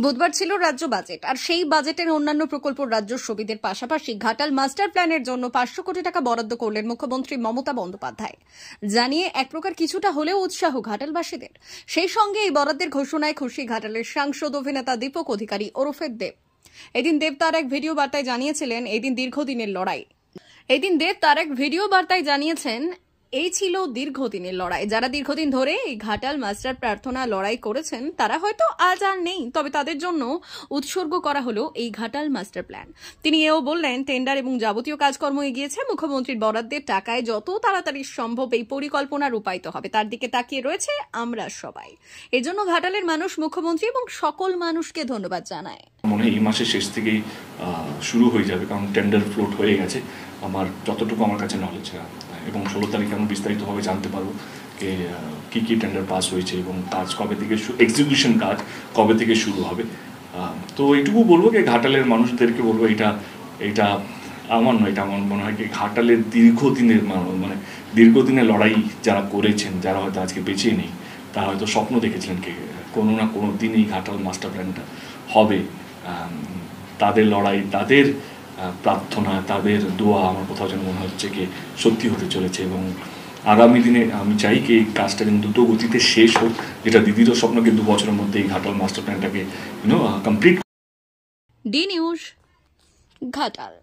বুধবার ছিল রাজ্য বাজেট, আর সেই বাজেটের অন্যান্য প্রকল্প রাজ্য সুবিধের পাশাপাশি ঘাটাল মাস্টার প্ল্যানের জন্য 500 কোটি টাকা বরাদ্দ করলেন মুখ্যমন্ত্রী মমতা বন্দ্যোপাধ্যায়, জানিয়ে এক প্রকার কিছুটা হলেও উৎসাহ ঘাটালবাসীদের। সেই সঙ্গে এই বরাদ্দের ঘোষণায় খুশি ঘাটালের সাংসদ অভিনেতা দীপক অধিকারী ওরফে দেব। এদিন দেব তার এক ভিডিও বার্তায় জানিয়েছিলেন এই ছিল দীর্ঘদিনের লড়াই। যারা দীর্ঘদিন ধরে এই ঘাটাল মাস্টার প্রার্থনা লড়াই করেছেন তারা হয়তো আজ আর নেই, তবে তাদের জন্য উৎসর্গ করা হলো এই ঘাটাল মাস্টার প্ল্যান। তিনি এও বললেন, টেন্ডার এবং যাবতীয় কাজকর্ম এগিয়েছে, মুখ্যমন্ত্রীর বরাদ্দের টাকায় যত তাড়াতাড়ি সম্ভব এই পরিকল্পনা রূপায়িত হবে তার দিকে তাকিয়ে রয়েছে আমরা সবাই। এর জন্য ঘাটালের মানুষ মুখ্যমন্ত্রী এবং সকল মানুষকে ধন্যবাদ জানায়। মনে হয় এই মাসের শেষ থেকেই শুরু হয়ে যাবে, কারণ টেন্ডার ফ্লোট হয়ে গেছে আমার যতটুকু আমার কাছে নলেজ, এবং 16 তারিখে আমি বিস্তারিতভাবে জানতে পারবো যে কী কী টেন্ডার পাস হয়েছে এবং কাজ কবে থেকে এক্সিকিউশন কাজ কবে থেকে শুরু হবে। তো এইটুকু বলবো যে ঘাটালের মানুষদেরকে বলবো এটা আমার নয়, এটা আমার মনে হয় কি ঘাটালের দীর্ঘদিনের লড়াই যারা করেছেন, যারা হয়তো আজকে বেঁচে নেই, তারা হয়তো স্বপ্ন দেখেছিলেন কি কোনো না কোনো দিন এই ঘাটাল মাস্টার প্ল্যানটা হবে। তাদের লড়াই, তাদের প্রার্থনা, তাদের দোয়া আমার কোথাও যেন মনে হচ্ছে কি সত্যি হতে চলেছে, এবং আগামী দিনে আমি চাই কি এই কাজটা যেন দ্রুত গতিতে শেষ হোক, যেটা দিদিরও স্বপ্নকে 2 বছরের মধ্যে এই ঘাটাল মাস্টার প্ল্যানটাকে কমপ্লিট। D news, Ghatal.